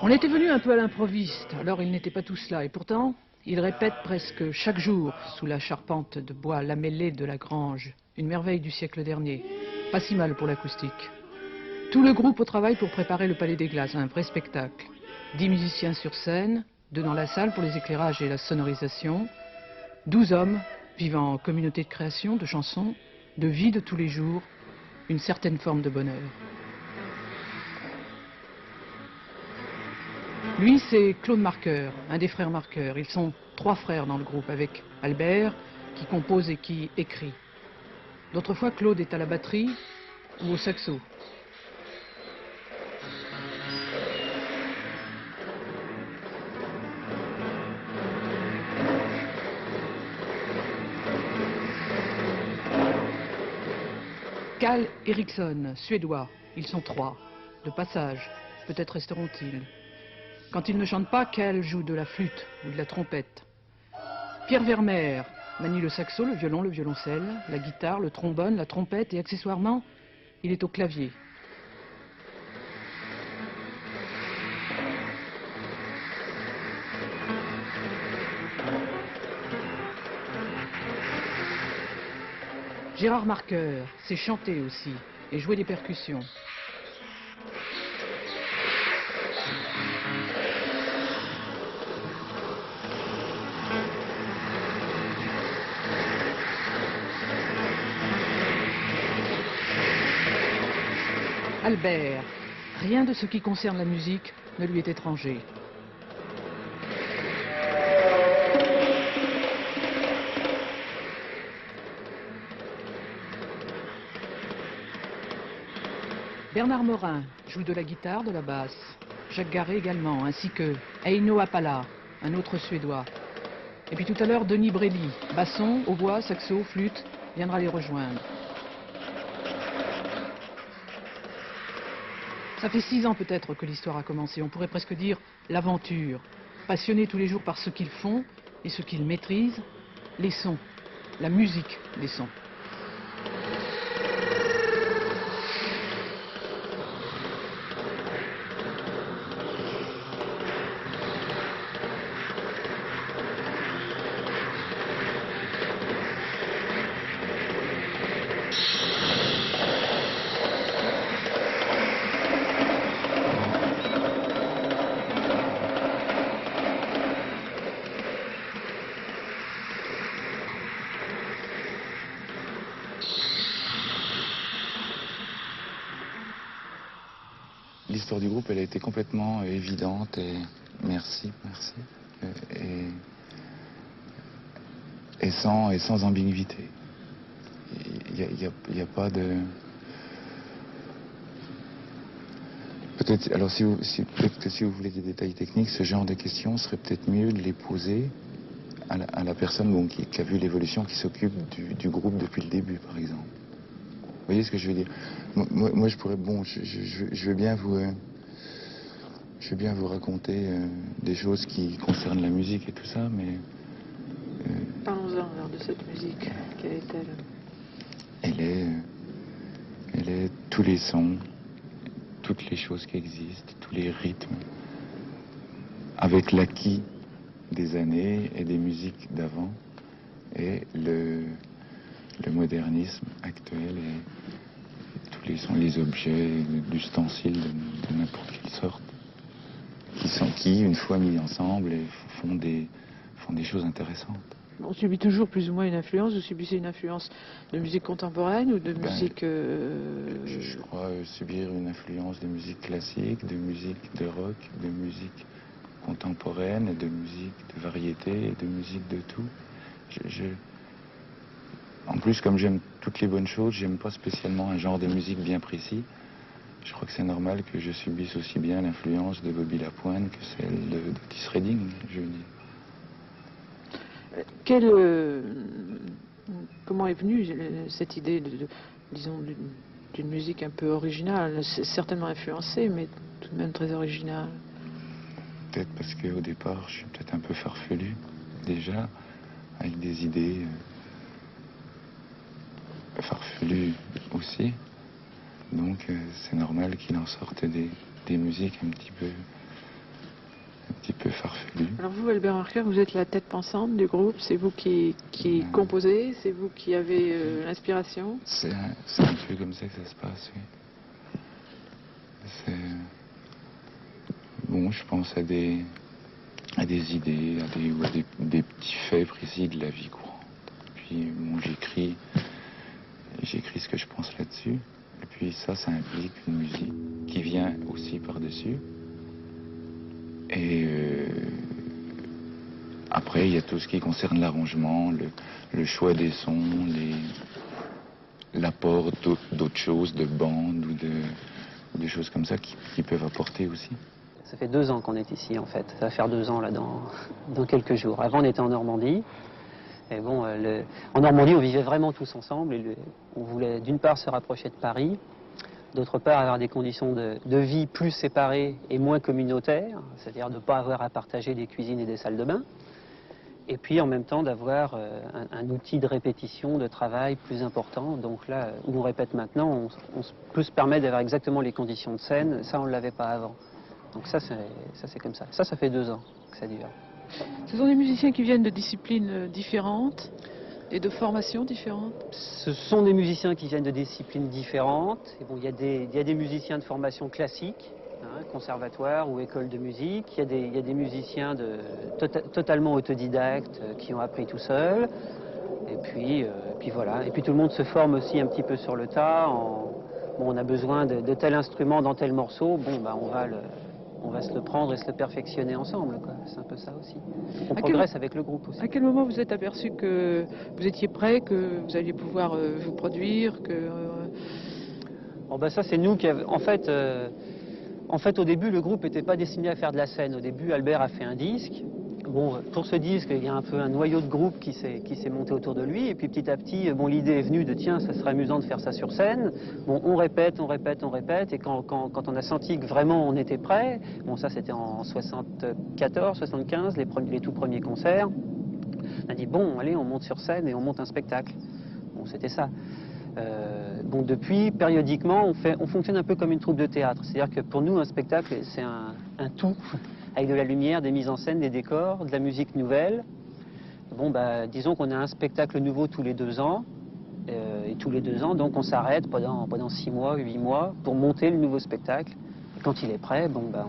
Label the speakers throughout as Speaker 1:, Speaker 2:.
Speaker 1: On était venu un peu à l'improviste, alors il n'était pas tout cela. Et pourtant, il répète presque chaque jour, sous la charpente de bois lamellée de la grange, une merveille du siècle dernier. Pas si mal pour l'acoustique. Tout le groupe au travail pour préparer le Palais des Glaces, un vrai spectacle. 10 musiciens sur scène, 2 dans la salle pour les éclairages et la sonorisation, 12 hommes vivant en communauté de création, de chansons, de vie de tous les jours, une certaine forme de bonheur. Lui, c'est Claude Marqueur, un des frères Marqueur. Ils sont 3 frères dans le groupe, avec Albert, qui compose et qui écrit. D'autres fois, Claude est à la batterie ou au saxo. Carl Eriksson, suédois. Ils sont 3. De passage, peut-être resteront-ils. Quand ils ne chantent pas, Carl joue de la flûte ou de la trompette. Pierre Vermeer manie le saxo, le violon, le violoncelle, la guitare, le trombone, la trompette et accessoirement, il est au clavier. Gérard Marqueur sait chanter aussi et jouer des percussions. Albert, rien de ce qui concerne la musique ne lui est étranger. Bernard Morin joue de la guitare, de la basse. Jacques Garret également, ainsi que Eino Apala, un autre Suédois. Et puis tout à l'heure, Denis Brély, basson, hautbois, saxo, flûte, viendra les rejoindre. Ça fait 6 ans peut-être que l'histoire a commencé, on pourrait presque dire l'aventure. Passionnés tous les jours par ce qu'ils font et ce qu'ils maîtrisent, les sons, la musique des sons.
Speaker 2: L'histoire du groupe, elle a été complètement évidente et merci, et sans ambiguïté. Il n'y a pas de... Peut-être, alors peut-être que si vous voulez des détails techniques, ce genre de questions serait peut-être mieux de les poser à la personne bon, qui a vu l'évolution, qui s'occupe du groupe depuis le début, par exemple. Vous voyez ce que je veux dire? Moi, je pourrais... Bon, je veux bien vous... je veux bien vous raconter des choses qui concernent la musique et tout ça, mais...
Speaker 1: Parlons-en alors de cette musique. Quelle est-elle?
Speaker 2: Elle est tous les sons, toutes les choses qui existent, tous les rythmes, avec l'acquis des années et des musiques d'avant, et le modernisme actuel et tous les sons, les objets, l'ustensile de n'importe quelle sorte, qui, une fois mis ensemble, font des choses intéressantes.
Speaker 1: On subit toujours plus ou moins une influence. Vous subissez une influence de musique contemporaine ou de musique...
Speaker 2: Je crois subir une influence de musique classique, de musique de rock, de musique contemporaine, de musique de variété, de musique de tout. En plus, comme j'aime toutes les bonnes choses, j'aime pas spécialement un genre de musique bien précis. Je crois que c'est normal que je subisse aussi bien l'influence de Bobby Lapointe que celle d'Otis Redding, je veux dire.
Speaker 1: Comment est venue cette idée disons, d'une musique un peu originale, certainement influencée, mais tout de même très originale?
Speaker 2: Peut-être parce qu'au départ, je suis peut-être un peu farfelu, déjà, avec des idées farfelues aussi. Donc c'est normal qu'il en sorte des musiques un petit peu petit peu farfelu.
Speaker 1: Alors vous, Albert Marker, vous êtes la tête pensante du groupe, c'est vous qui composez, c'est vous qui avez l'inspiration?
Speaker 2: C'est un peu comme ça que ça se passe, oui. Bon, je pense à des idées, ou à des petits faits précis de la vie courante. Puis bon, j'écris ce que je pense là-dessus. Et puis ça implique une musique qui vient aussi par-dessus. Et après, il y a tout ce qui concerne l'arrangement, le choix des sons, l'apport d'autres choses, de bandes ou de choses comme ça qui peuvent apporter aussi.
Speaker 3: Ça fait 2 ans qu'on est ici, en fait. Ça va faire 2 ans, là, dans quelques jours. Avant, on était en Normandie. Et bon, en Normandie, on vivait vraiment tous ensemble. Et on voulait, d'une part, se rapprocher de Paris. D'autre part, avoir des conditions de vie plus séparées et moins communautaires. C'est-à-dire de ne pas avoir à partager des cuisines et des salles de bain. Et puis, en même temps, d'avoir un outil de répétition, de travail plus important. Donc là, où on répète maintenant, on peut se permettre d'avoir exactement les conditions de scène. Ça, on ne l'avait pas avant. Donc ça c'est comme ça. Ça fait 2 ans que ça dure.
Speaker 1: Ce sont des musiciens qui viennent de disciplines différentes et de formations différentes?
Speaker 3: Ce sont des musiciens qui viennent de disciplines différentes. Et bon, il y a des musiciens de formation classique, hein, conservatoire ou école de musique. Il y a des musiciens totalement autodidactes qui ont appris tout seuls. Et puis voilà. Et puis tout le monde se forme aussi un petit peu sur le tas. Bon, on a besoin de tel instrument dans tel morceau. Bon, bah, on va se le prendre et se le perfectionner ensemble, quoi. C'est un peu ça aussi. On progresse avec le groupe aussi.
Speaker 1: À quel moment vous êtes aperçu que vous étiez prêt, que vous alliez pouvoir vous produire, que...
Speaker 3: Bon, bah, ça c'est nous qui avons... En fait, au début, le groupe n'était pas destiné à faire de la scène. Au début, Albert a fait un disque. Bon, pour ce disque, il y a un peu un noyau de groupe qui s'est monté autour de lui. Et puis petit à petit, bon, l'idée est venue de tiens, ça serait amusant de faire ça sur scène. Bon, on répète. Et quand on a senti que vraiment on était prêt, bon, ça c'était en 74, 75, les tout premiers concerts, on a dit bon, allez, on monte sur scène et on monte un spectacle. Bon, c'était ça. Bon, depuis, périodiquement, on fonctionne un peu comme une troupe de théâtre. C'est-à-dire que pour nous, un spectacle, c'est un tout. Avec de la lumière, des mises en scène, des décors, de la musique nouvelle. Bon, bah, disons qu'on a un spectacle nouveau tous les 2 ans. Et tous les 2 ans, donc on s'arrête pendant 6 mois, 8 mois pour monter le nouveau spectacle. Et quand il est prêt, bon, bah,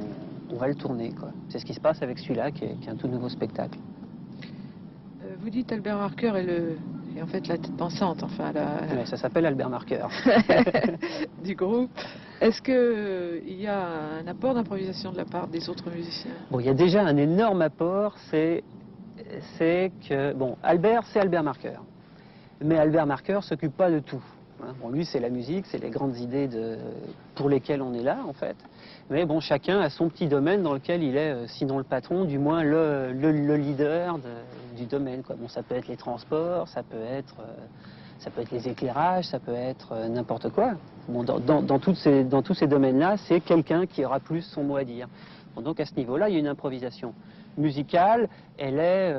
Speaker 3: on va le tourner, quoi. C'est ce qui se passe avec celui-là, qui est un tout nouveau spectacle.
Speaker 1: Vous dites Albert Marker est en fait la tête pensante, enfin
Speaker 3: Ouais, ça s'appelle Albert Marker.
Speaker 1: du groupe. Est-ce qu'il y a un apport d'improvisation de la part des autres musiciens?
Speaker 3: Bon, il y a déjà un énorme apport, c'est que, bon, Albert, c'est Albert Marker. Mais Albert Marker s'occupe pas de tout. Hein. Bon, lui, c'est la musique, c'est les grandes idées pour lesquelles on est là, en fait. Mais bon, chacun a son petit domaine dans lequel il est, sinon le patron, du moins le leader du domaine, quoi. Bon, ça peut être les transports, ça peut être les éclairages, ça peut être n'importe quoi. Bon, dans tous ces domaines-là, c'est quelqu'un qui aura plus son mot à dire. Bon, donc à ce niveau-là, il y a une improvisation musicale, elle est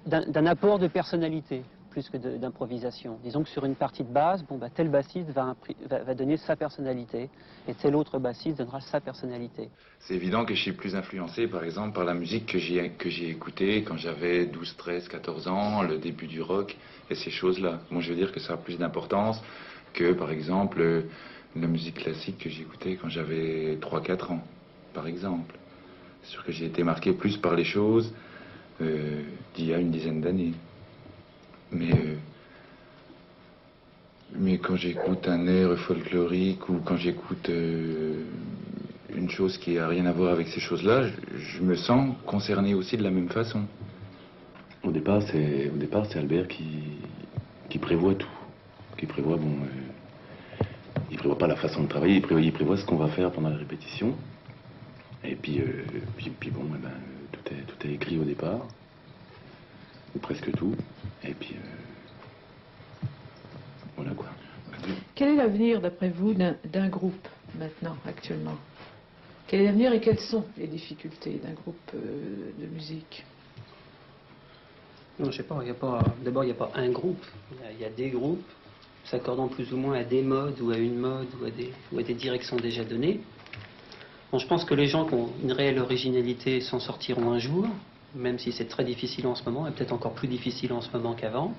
Speaker 3: d'un apport de personnalité plus que d'improvisation. Disons que sur une partie de base, bon, bah, tel bassiste va donner sa personnalité et tel autre bassiste donnera sa personnalité.
Speaker 2: C'est évident que je suis plus influencé, par exemple, par la musique que j'ai écoutée quand j'avais 12, 13, 14 ans, le début du rock et ces choses-là. Moi, je veux dire que ça a plus d'importance que, par exemple, la musique classique que j'écoutais quand j'avais 3, 4 ans, par exemple. C'est sûr que j'ai été marqué plus par les choses d'il y a une dizaine d'années. Mais quand j'écoute un air folklorique ou quand j'écoute une chose qui n'a rien à voir avec ces choses-là, je me sens concerné aussi de la même façon.
Speaker 4: Au départ, c'est Albert qui prévoit tout. Qui prévoit, bon, il prévoit pas la façon de travailler, il prévoit ce qu'on va faire pendant la répétition. Et puis bon, eh ben, tout est écrit au départ, ou presque tout. Et puis voilà quoi.
Speaker 1: Quel est l'avenir, d'après vous, d'un groupe maintenant, actuellement? Quel est l'avenir et quelles sont les difficultés d'un groupe de musique?
Speaker 3: Non, je sais pas, d'abord, il n'y a pas un groupe, il y a des groupes s'accordant plus ou moins à des modes ou à une mode ou à des directions déjà données. Bon, je pense que les gens qui ont une réelle originalité s'en sortiront un jour, même si c'est très difficile en ce moment, et peut-être encore plus difficile en ce moment qu'avant.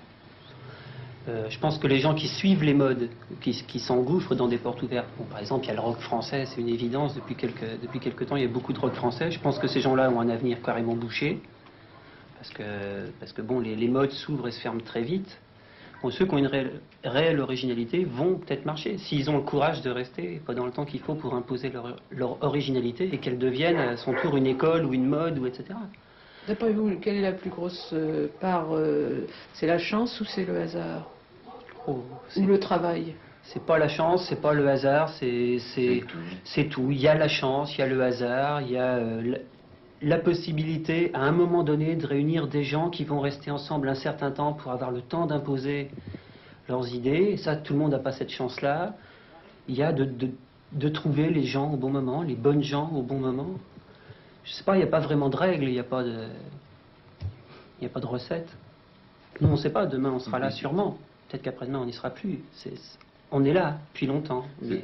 Speaker 3: Je pense que les gens qui suivent les modes, qui s'engouffrent dans des portes ouvertes, bon, par exemple, il y a le rock français, c'est une évidence, depuis quelques temps, il y a beaucoup de rock français. Je pense que ces gens-là ont un avenir carrément bouché, parce que bon, les modes s'ouvrent et se ferment très vite. Bon, ceux qui ont une réelle originalité vont peut-être marcher, s'ils ont le courage de rester pendant le temps qu'il faut pour imposer leur originalité et qu'elle devienne à son tour une école ou une mode, ou etc.
Speaker 1: D'après vous, quelle est la plus grosse part c'est la chance ou c'est le hasard?
Speaker 3: Oh,
Speaker 1: Ou le travail?
Speaker 3: c'est pas la chance, c'est pas le hasard, c'est tout. Il y a la chance, il y a le hasard, il y a la possibilité à un moment donné de réunir des gens qui vont rester ensemble un certain temps pour avoir le temps d'imposer leurs idées. Et ça, tout le monde n'a pas cette chance-là. Il y a de trouver les gens au bon moment, les bonnes gens au bon moment. Je sais pas, il n'y a pas vraiment de règles, il n'y a pas de recette. Nous, on ne sait pas, demain on sera là sûrement. Peut-être qu'après-demain on n'y sera plus. On est là depuis longtemps. Mais...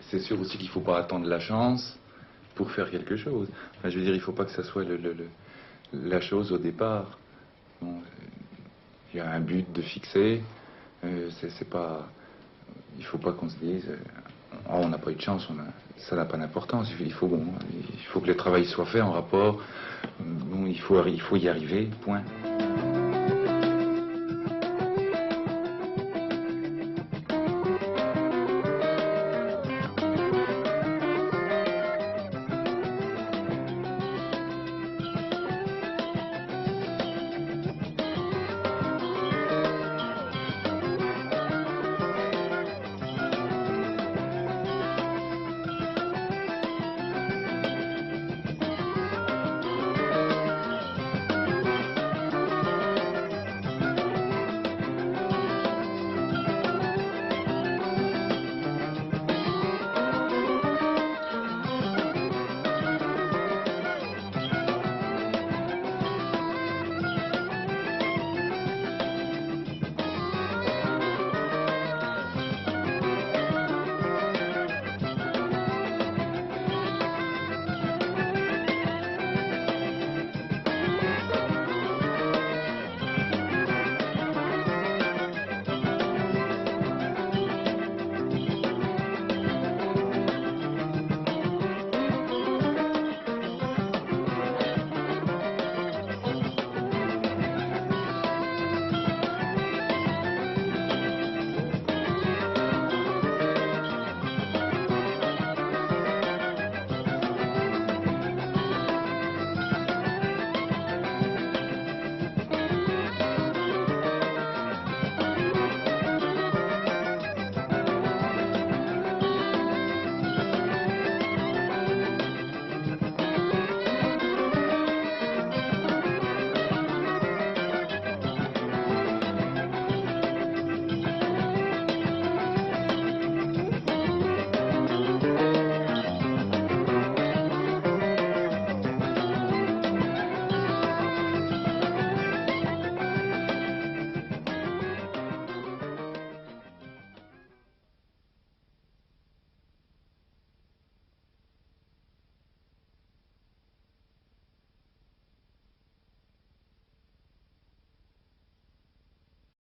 Speaker 2: C'est sûr aussi qu'il ne faut pas attendre la chance pour faire quelque chose. Enfin, je veux dire, il ne faut pas que ça soit la chose au départ. Bon, il y a un but de fixer. C'est pas... Il ne faut pas qu'on se dise oh, on n'a pas eu de chance, ça n'a pas d'importance. Il faut que le travail soit fait en rapport. Bon, il faut y arriver, point.